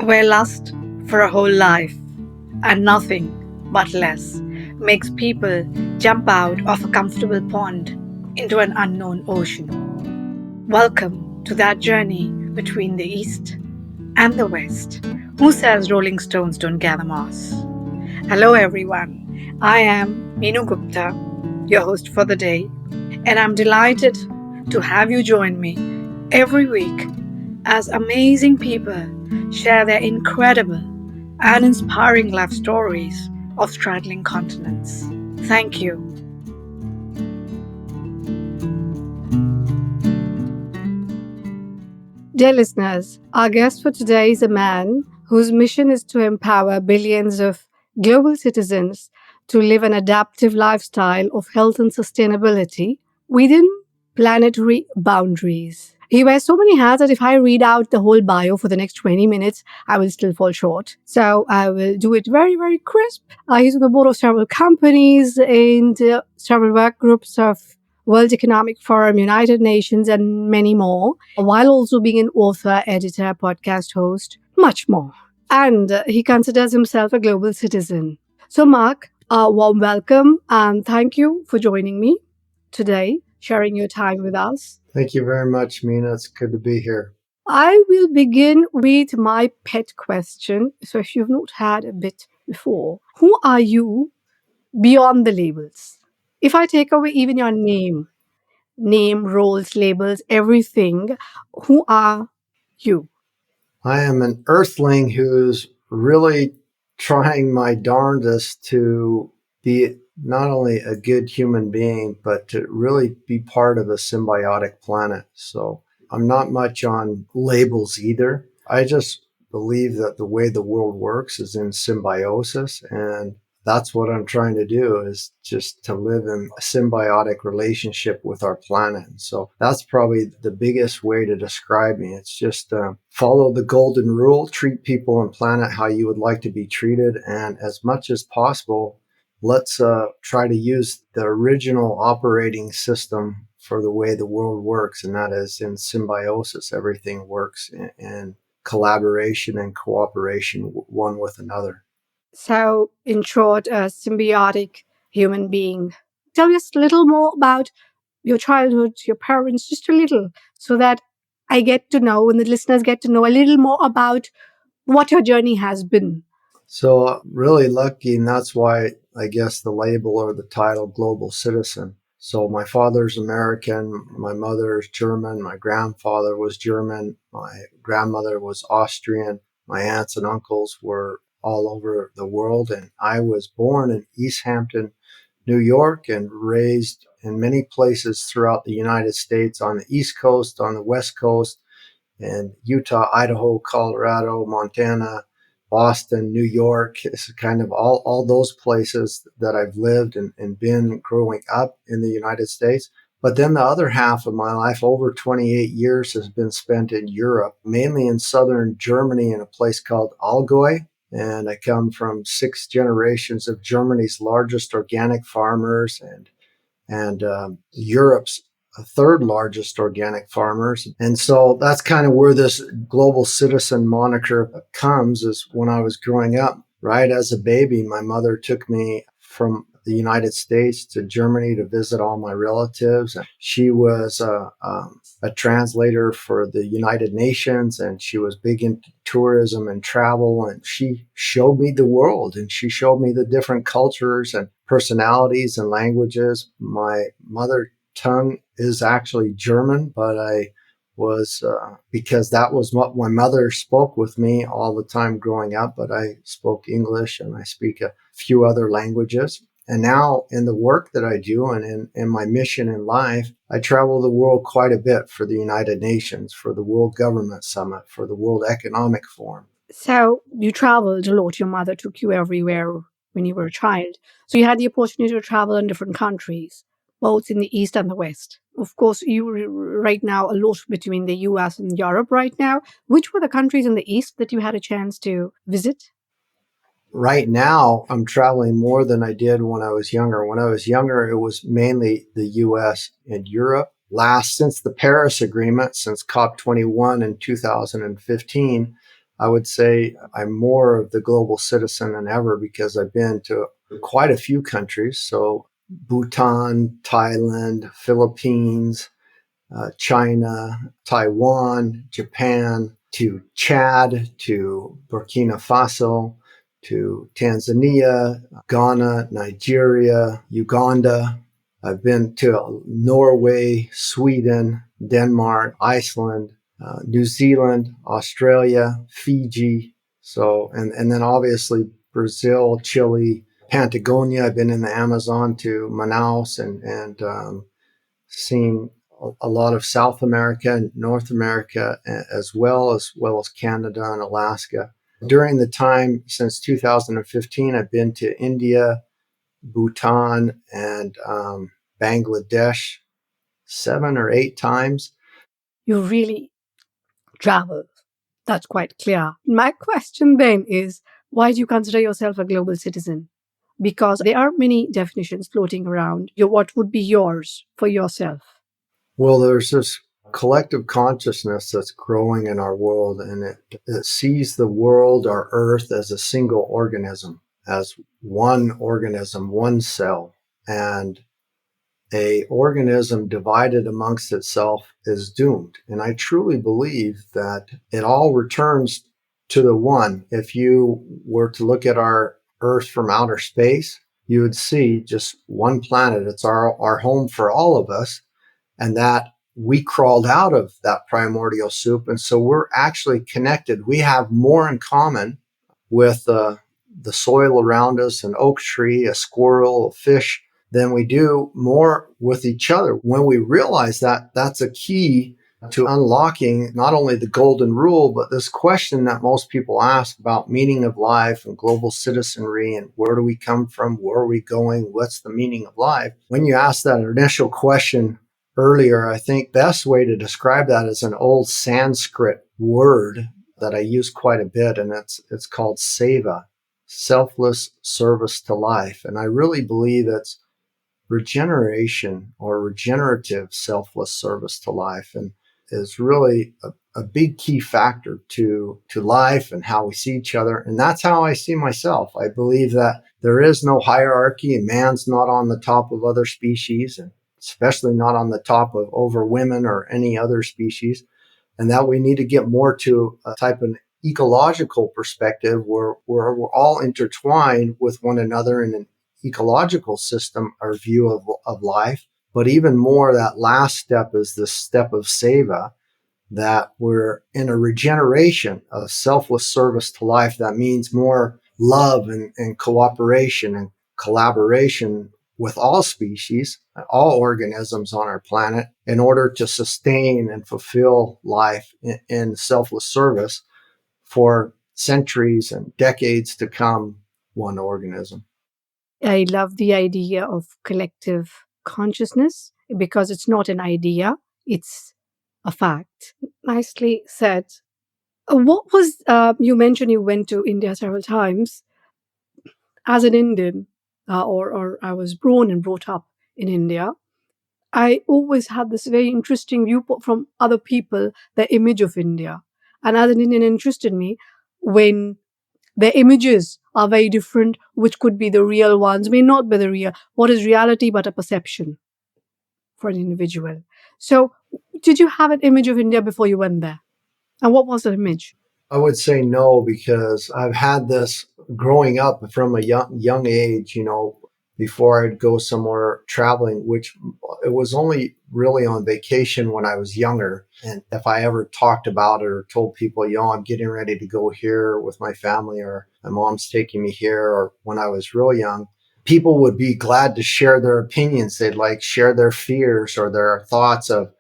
where lust for a whole life and nothing but less makes people jump out of a comfortable pond into an unknown ocean. Welcome to that journey between the East and the West. Who says Rolling Stones don't gather moss? Hello, everyone. I am Meenu Gupta, your host for the day, and I'm delighted to have you join me every week as amazing people share their incredible and inspiring life stories of straddling continents. Thank you. Dear listeners, our guest for today is a man whose mission is to empower billions of global citizens to live an adaptive lifestyle of health and sustainability within planetary boundaries. He wears so many hats that if I read out the whole bio for the next 20 minutes, I will still fall short. So I will do it very, very crisp. He's on the board of several companies and several work groups of World Economic Forum, United Nations, and many more, while also being an author, editor, podcast host, much more. And he considers himself a global citizen. So, Marc, a warm welcome and thank you for joining me today, sharing your time with us. Thank you very much, Meena. It's good to be here. I will begin with my pet question. So, if you've not had a bit before, who are you beyond the labels? If I take away even your name, roles, labels, everything, who are you? I am an earthling who's really trying my darndest to be not only a good human being, but to really be part of a symbiotic planet. So I'm not much on labels either. I just believe that the way the world works is in symbiosis, and that's what I'm trying to do, is just to live in a symbiotic relationship with our planet. And so that's probably the biggest way to describe me. It's just follow the golden rule, treat people and planet how you would like to be treated. And as much as possible, let's try to use the original operating system for the way the world works. And that is in symbiosis. Everything works in collaboration and cooperation one with another. So, in short, a symbiotic human being. Tell us a little more about your childhood, your parents, just a little, so that I get to know and the listeners get to know a little more about what your journey has been. So, really lucky, and that's why I guess the label or the title global citizen. So, my father's American, my mother's German, my grandfather was German, my grandmother was Austrian, my aunts and uncles were all over the world, and I was born in East Hampton, New York, and raised in many places throughout the United States, on the East Coast, on the West Coast, in Utah, Idaho, Colorado, Montana, Boston, New York. It's kind of all those places that I've lived and been growing up in the United States. But then the other half of my life, over 28 years, has been spent in Europe, mainly in southern Germany in a place called Allgäu. And I come from 6 generations of Germany's largest organic farmers and Europe's third largest organic farmers. And so that's kind of where this global citizen moniker comes, is when I was growing up, right as a baby, my mother took me from the United States to Germany to visit all my relatives. She was a translator for the United Nations, and she was big into tourism and travel. And she showed me the world, and she showed me the different cultures and personalities and languages. My mother tongue is actually German, but I was, because that was what my mother spoke with me all the time growing up, but I spoke English and I speak a few other languages. And now in the work that I do and in my mission in life, I travel the world quite a bit for the United Nations, for the World Government Summit, for the World Economic Forum. So you traveled a lot. Your mother took you everywhere when you were a child. So you had the opportunity to travel in different countries, both in the East and the West. Of course, you right now a lot between the US and Europe right now. Which were the countries in the East that you had a chance to visit? Right now, I'm traveling more than I did when I was younger. When I was younger, it was mainly the US and Europe. Since the Paris Agreement, since COP21 in 2015, I would say I'm more of the global citizen than ever because I've been to quite a few countries. So Bhutan, Thailand, Philippines, China, Taiwan, Japan, to Chad, to Burkina Faso, to Tanzania, Ghana, Nigeria, Uganda. I've been to Norway, Sweden, Denmark, Iceland, New Zealand, Australia, Fiji. So, and then obviously Brazil, Chile, Patagonia. I've been in the Amazon to Manaus and seen a lot of South America and North America as well as Canada and Alaska. During the time since 2015, I've been to India, Bhutan, and Bangladesh 7 or 8 times. You really travel. That's quite clear. My question then is, why do you consider yourself a global citizen? Because there are many definitions floating around. What would be yours for yourself? Well, there's this collective consciousness that's growing in our world, and it sees the world, our earth, as a single organism, as one organism, one cell. And a organism divided amongst itself is doomed. And I truly believe that it all returns to the one. If you were to look at our earth from outer space, you would see just one planet. It's our home for all of us, and that we crawled out of that primordial soup. And so we're actually connected. We have more in common with the soil around us, an oak tree, a squirrel, a fish, than we do more with each other. When we realize that, that's a key to unlocking not only the golden rule, but this question that most people ask about meaning of life and global citizenry and where do we come from? Where are we going? What's the meaning of life? When you ask that initial question earlier, I think best way to describe that is an old Sanskrit word that I use quite a bit, and it's called seva, selfless service to life. And I really believe it's regeneration or regenerative selfless service to life, and is really a big key factor to life and how we see each other. And that's how I see myself. I believe that there is no hierarchy, and man's not on the top of other species, and especially not on the top of over women or any other species, and that we need to get more to a type of ecological perspective where we're all intertwined with one another in an ecological system or view of life. But even more, that last step is this step of seva, that we're in a regeneration, a selfless service to life that means more love and cooperation and collaboration with all species, all organisms on our planet, in order to sustain and fulfill life in selfless service for centuries and decades to come, one organism. I love the idea of collective consciousness because it's not an idea, it's a fact. Nicely said. What was, you mentioned you went to India several times. As an Indian, or I was born and brought up in India, I always had this very interesting viewpoint from other people, their image of India. And as an Indian, it interested me when their images are very different, which could be the real ones, may not be the real. What is reality but a perception for an individual? So, did you have an image of India before you went there? And what was the image? I would say no, because I've had this growing up from a young age, before I'd go somewhere traveling, which it was only really on vacation when I was younger. And if I ever talked about it or told people, I'm getting ready to go here with my family, or my mom's taking me here, or when I was real young, people would be glad to share their opinions. They'd like share their fears or their thoughts of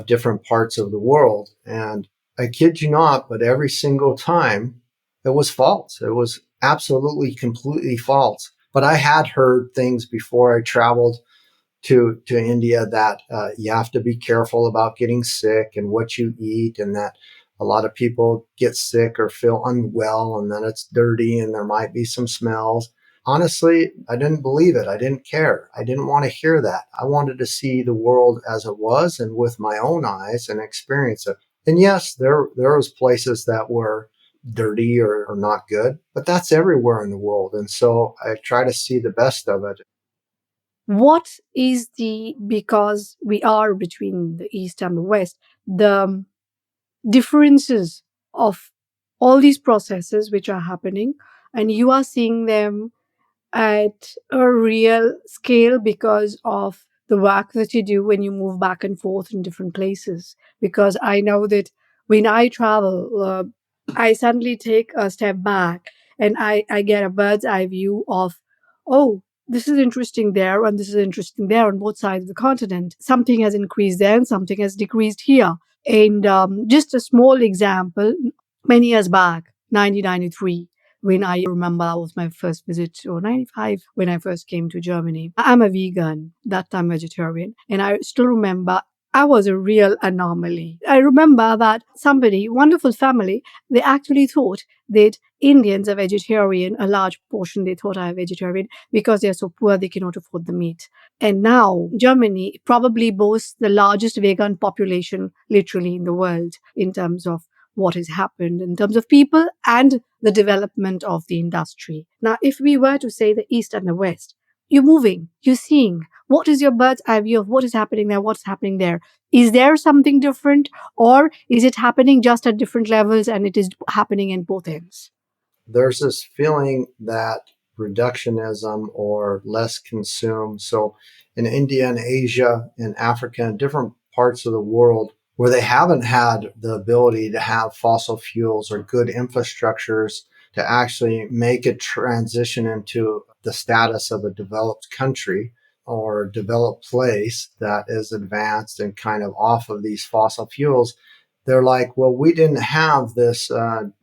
different parts of the world. And I kid you not, but every single time it was false. It was absolutely, completely false. But I had heard things before I traveled to India that you have to be careful about getting sick and what you eat, and that a lot of people get sick or feel unwell, and then it's dirty and there might be some smells. Honestly, I didn't believe it. I didn't care. I didn't want to hear that. I wanted to see the world as it was and with my own eyes and experience it. And yes, there was places that were dirty or not good, but that's everywhere in the world. And so I try to see the best of it. What is because we are between the East and the West, the differences of all these processes which are happening, and you are seeing them at a real scale because of the work that you do when you move back and forth in different places. Because I know that when I travel, I suddenly take a step back and I get a bird's eye view of, oh, this is interesting there and this is interesting there on both sides of the continent. Something has increased there and something has decreased here. And just a small example, many years back, 1993, when I remember that was my first visit, or 95 when I first came to Germany. I'm a vegan, that time vegetarian, and I still remember I was a real anomaly. I remember that somebody, wonderful family, they actually thought that Indians are vegetarian, a large portion they thought are vegetarian because they're so poor they cannot afford the meat. And now Germany probably boasts the largest vegan population literally in the world in terms of what has happened in terms of people and the development of the industry. Now, if we were to say the East and the West, you're moving, you're seeing. What is your bird's eye view of what is happening there, what's happening there? Is there something different, or is it happening just at different levels and it is happening in both ends? There's this feeling that reductionism or less consume. So in India and Asia and Africa and different parts of the world where they haven't had the ability to have fossil fuels or good infrastructures to actually make a transition into the status of a developed country or developed place that is advanced and kind of off of these fossil fuels, they're like, well, we didn't have this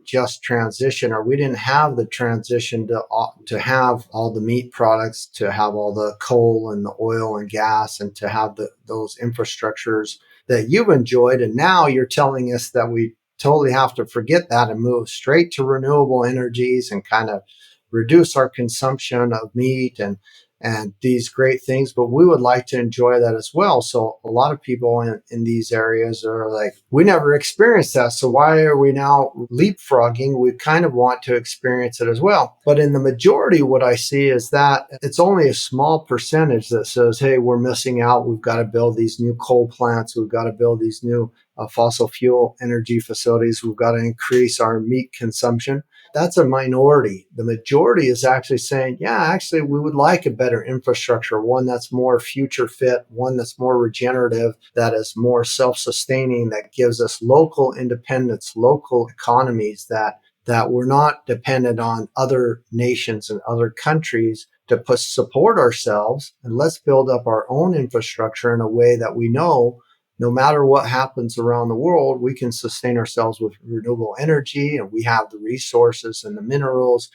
just transition, or we didn't have the transition to have all the meat products, to have all the coal and the oil and gas, and to have those infrastructures that you've enjoyed. And now you're telling us that we totally have to forget that and move straight to renewable energies and kind of reduce our consumption of meat and these great things, but we would like to enjoy that as well. So a lot of people in these areas are like, we never experienced that. So why are we now leapfrogging? We kind of want to experience it as well. But in the majority, what I see is that it's only a small percentage that says, hey, we're missing out. We've got to build these new coal plants. We've got to build these new fossil fuel energy facilities. We've got to increase our meat consumption. That's a minority. The majority is actually saying, yeah, actually, we would like a better infrastructure, one that's more future fit, one that's more regenerative, that is more self sustaining, that gives us local independence, local economies, that we're not dependent on other nations and other countries to support ourselves. And let's build up our own infrastructure in a way that we know no matter what happens around the world, we can sustain ourselves with renewable energy, and we have the resources and the minerals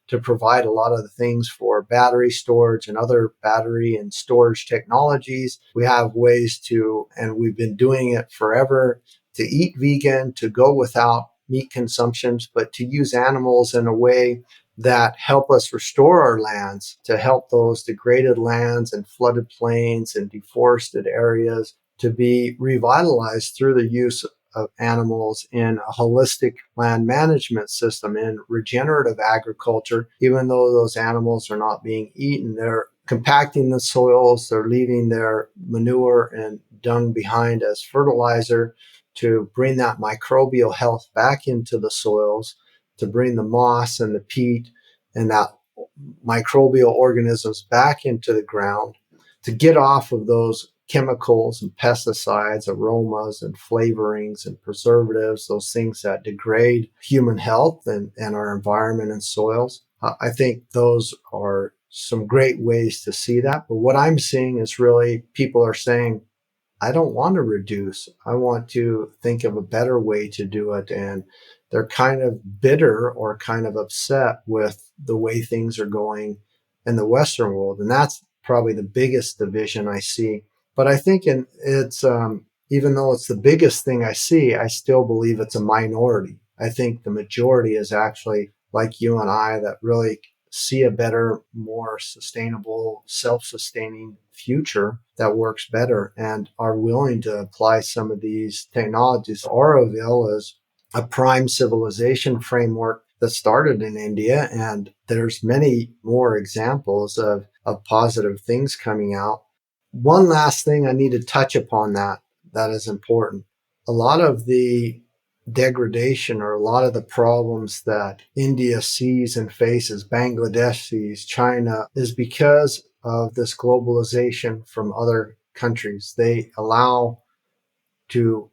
to provide a lot of the things for battery storage and other battery and storage technologies. We have ways to, and we've been doing it forever, to eat vegan, to go without meat consumptions, but to use animals in a way that help us restore our lands, to help those degraded lands and flooded plains and deforested areas to be revitalized through the use of animals in a holistic land management system, in regenerative agriculture. Even though those animals are not being eaten, they're compacting the soils, they're leaving their manure and dung behind as fertilizer to bring that microbial health back into the soils, to bring the moss and the peat and that microbial organisms back into the ground, to get off of those chemicals and pesticides, aromas and flavorings and preservatives, those things that degrade human health and our environment and soils. I think those are some great ways to see that. But what I'm seeing is really people are saying, I don't want to reduce. I want to think of a better way to do it. And they're kind of bitter or kind of upset with the way things are going in the Western world. And that's probably the biggest division I see. But I think even though it's the biggest thing I see, I still believe it's a minority. I think the majority is actually like you and I that really see a better, more sustainable, self-sustaining future that works better and are willing to apply some of these technologies. Auroville is a prime civilization framework that started in India, and there's many more examples of positive things coming out. One last thing I need to touch upon that is important. A lot of the degradation or a lot of the problems that India sees and faces, Bangladesh sees, China, is because of this globalization from other countries. They allow to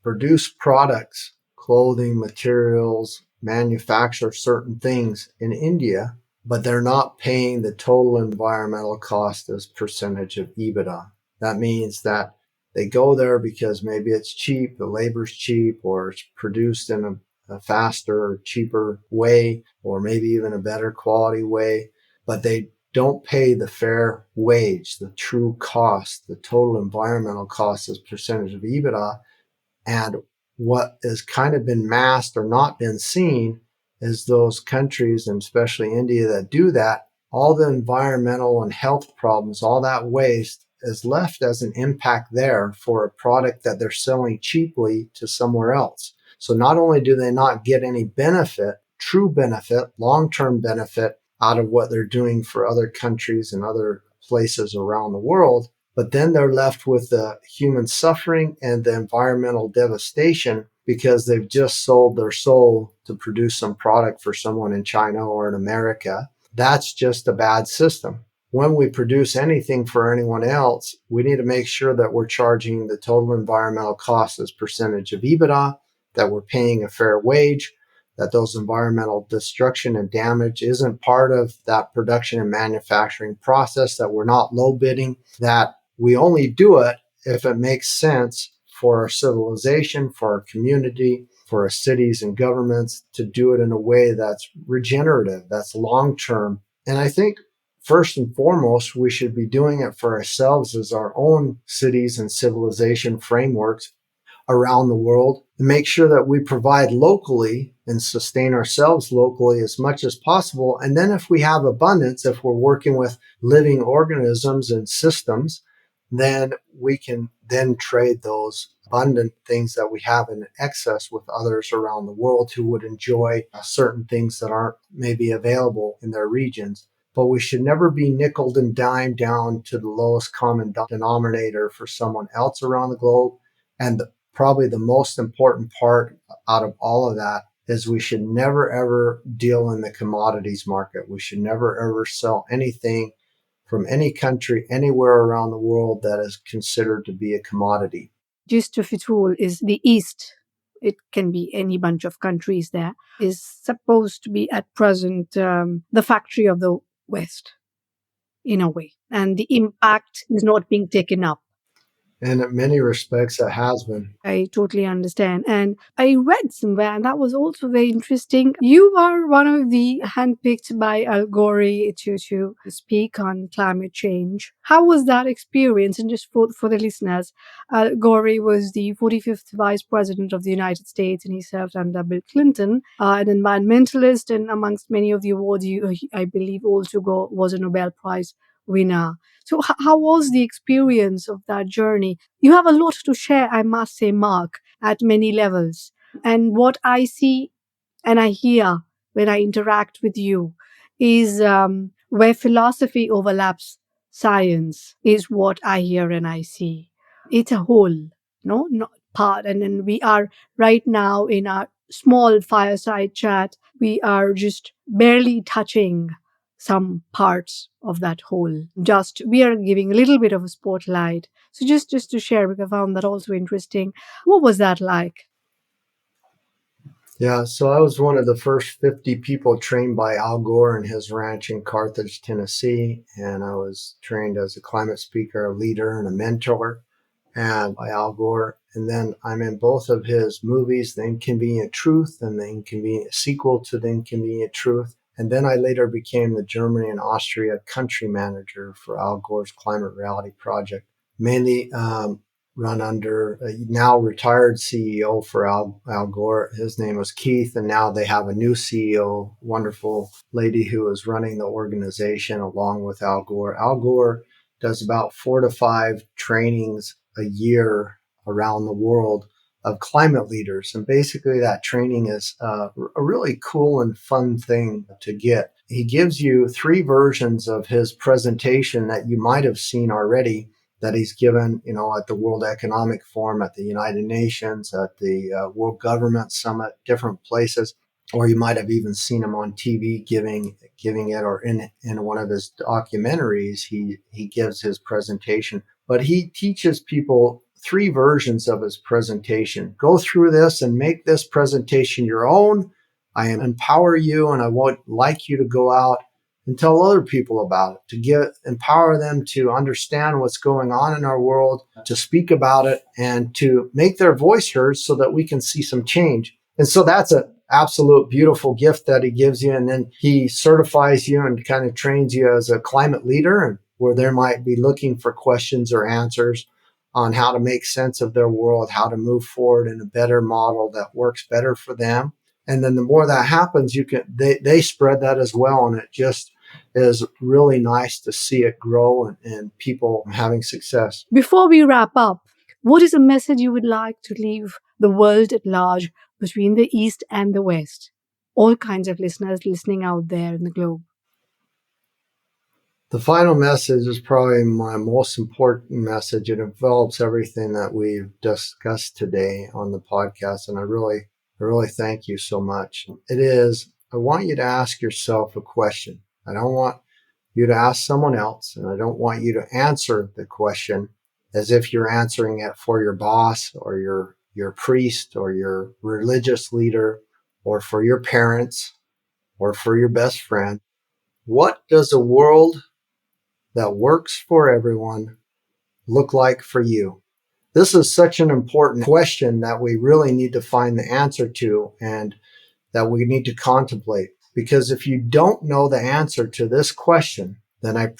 produce products, clothing, materials, manufacture certain things in India, but they're not paying the total environmental cost as percentage of EBITDA. That means that they go there because maybe it's cheap, the labor's cheap, or it's produced in a faster or cheaper way, or maybe even a better quality way, but they don't pay the fair wage, the true cost, the total environmental cost as percentage of EBITDA. And what has kind of been masked or not been seen is those countries, and especially India, that do that, all the environmental and health problems, all that waste is left as an impact there for a product that they're selling cheaply to somewhere else. So not only do they not get any benefit, true benefit, long term benefit out of what they're doing for other countries and other places around the world, but then they're left with the human suffering and the environmental devastation because they've just sold their soul to produce some product for someone in China or in America. That's just a bad system. When we produce anything for anyone else, we need to make sure that we're charging the total environmental cost as percentage of EBITDA, that we're paying a fair wage, that those environmental destruction and damage isn't part of that production and manufacturing process, that we're not low bidding, that we only do it if it makes sense for our civilization, for our community, for our cities and governments to do it in a way that's regenerative, that's long term. And I think first and foremost, we should be doing it for ourselves as our own cities and civilization frameworks around the world and make sure that we provide locally and sustain ourselves locally as much as possible. And then if we have abundance, if we're working with living organisms and systems, then we can then trade those abundant things that we have in excess with others around the world who would enjoy certain things that aren't maybe available in their regions. But we should never be nickeled and dimed down to the lowest common denominator for someone else around the globe. And probably the most important part out of all of that is we should never ever deal in the commodities market. We should never ever sell anything from any country anywhere around the world that is considered to be a commodity. Gist of it all is the East. It can be any bunch of countries there, is supposed to be at present the factory of the West in a way. And the impact is not being taken up. And in many respects, it has been. I totally understand. And I read somewhere, and that was also very interesting. You are one of the handpicked by Al Gore to speak on climate change. How was that experience? And just for the listeners, Al Gore was the 45th Vice President of the United States, and he served under Bill Clinton, an environmentalist, and amongst many of the awards, I believe also was a Nobel Prize winner. So, how was the experience of that journey? You have a lot to share, I must say, Mark, at many levels. And what I see and I hear when I interact with you is where philosophy overlaps science, is what I hear and I see. It's a whole, no, not part. And then we are right now in our small fireside chat, we are just barely touching some parts of that whole. Just we are giving a little bit of a spotlight. So just to share, because I found that also interesting. What was that like? Yeah, so I was one of the first 50 people trained by Al Gore in his ranch in Carthage, Tennessee. And I was trained as a climate speaker, a leader, and a mentor, and by Al Gore. And then I'm in both of his movies, The Inconvenient Truth and the Inconvenient sequel to The Inconvenient Truth. And then I later became the Germany and Austria country manager for Al Gore's Climate Reality Project, mainly run under a now retired CEO for Al Gore. His name was Keith, and now they have a new CEO, wonderful lady who is running the organization along with Al Gore. Al Gore does about 4 to 5 trainings a year around the world of climate leaders. And basically, that training is a really cool and fun thing to get. He gives you 3 versions of his presentation that you might have seen already that he's given, at the World Economic Forum, at the United Nations, at the World Government Summit, different places. Or you might have even seen him on TV giving it, or in one of his documentaries, he gives his presentation. But he teaches people 3 versions of his presentation. Go through this and make this presentation your own. I empower you, and I would like you to go out and tell other people about it, to empower them to understand what's going on in our world, to speak about it, and to make their voice heard so that we can see some change. And so that's an absolute beautiful gift that he gives you. And then he certifies you and kind of trains you as a climate leader, and where they might be looking for questions or answers on how to make sense of their world, how to move forward in a better model that works better for them. And then the more that happens, they spread that as well. And it just is really nice to see it grow and people having success. Before we wrap up, what is a message you would like to leave the world at large between the East and the West? All kinds of listeners listening out there in the globe. The final message is probably my most important message. It envelops everything that we've discussed today on the podcast. And I really thank you so much. It is, I want you to ask yourself a question. I don't want you to ask someone else, and I don't want you to answer the question as if you're answering it for your boss or your priest or your religious leader or for your parents or for your best friend. What does a world that works for everyone look like for you? This is such an important question that we really need to find the answer to, and that we need to contemplate. Because if you don't know the answer to this question, then I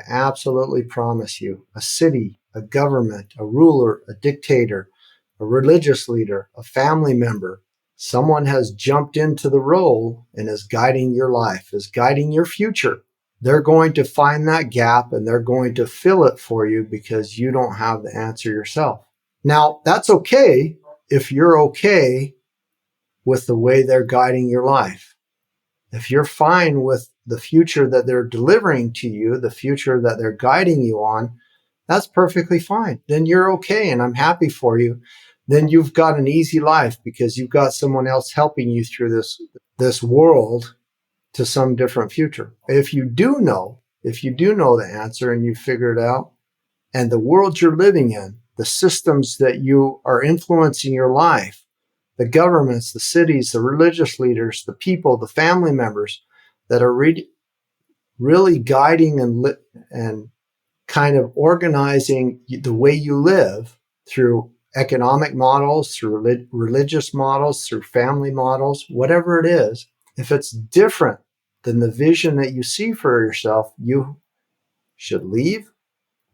absolutely promise you, a city, a government, a ruler, a dictator, a religious leader, a family member, someone has jumped into the role and is guiding your life, is guiding your future. They're going to find that gap and they're going to fill it for you because you don't have the answer yourself. Now, that's okay if you're okay with the way they're guiding your life. If you're fine with the future that they're delivering to you, the future that they're guiding you on, that's perfectly fine. Then you're okay, and I'm happy for you. Then you've got an easy life because you've got someone else helping you through this world to some different future. If you do know the answer and you figure it out, and the world you're living in, the systems that you are influencing your life, the governments, the cities, the religious leaders, the people, the family members that are really guiding and kind of organizing the way you live through economic models, through religious models, through family models, whatever it is. If it's different than the vision that you see for yourself, you should leave,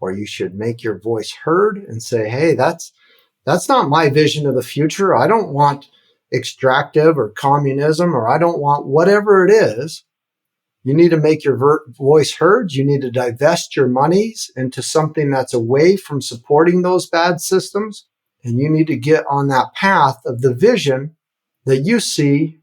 or you should make your voice heard and say, hey, that's not my vision of the future. I don't want extractive or communism, or I don't want whatever it is. You need to make your voice heard. You need to divest your monies into something that's away from supporting those bad systems. And you need to get on that path of the vision that you see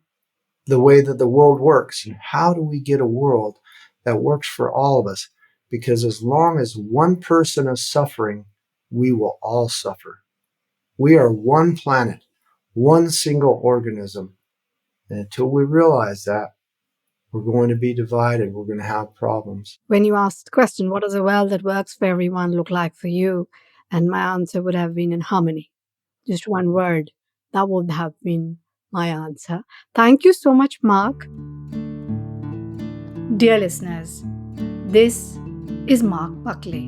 the way that the world works. And how do we get a world that works for all of us? Because as long as one person is suffering, we will all suffer. We are one planet, one single organism. And until we realize that, we're going to be divided. We're going to have problems. When you asked the question, what does a world that works for everyone look like for you? And my answer would have been in harmony. Just one word. That would have been my answer. Thank you so much, Marc. Dear listeners, this is Marc Buckley,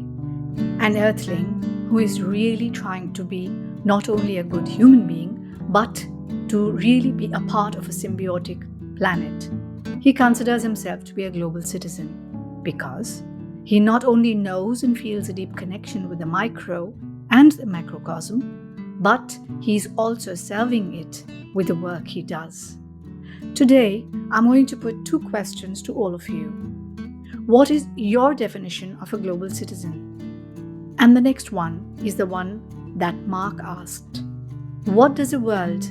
an earthling who is really trying to be not only a good human being, but to really be a part of a symbiotic planet. He considers himself to be a global citizen because he not only knows and feels a deep connection with the micro and the macrocosm, but he's also serving it with the work he does. Today, I'm going to put 2 questions to all of you. What is your definition of a global citizen? And the next one is the one that Marc asked. What does a world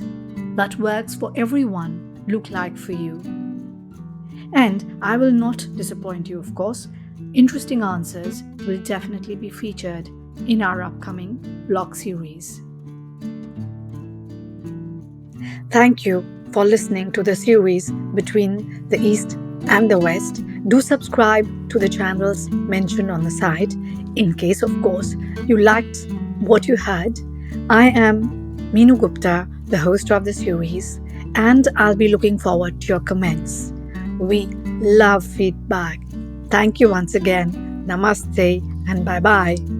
that works for everyone look like for you? And I will not disappoint you, of course. Interesting answers will definitely be featured in our upcoming blog series. Thank you for listening to the series Between the East and the West. Do subscribe to the channels mentioned on the site in case, of course, you liked what you heard. I am Meenu Gupta, the host of the series, and I'll be looking forward to your comments. We love feedback. Thank you once again. Namaste and bye bye.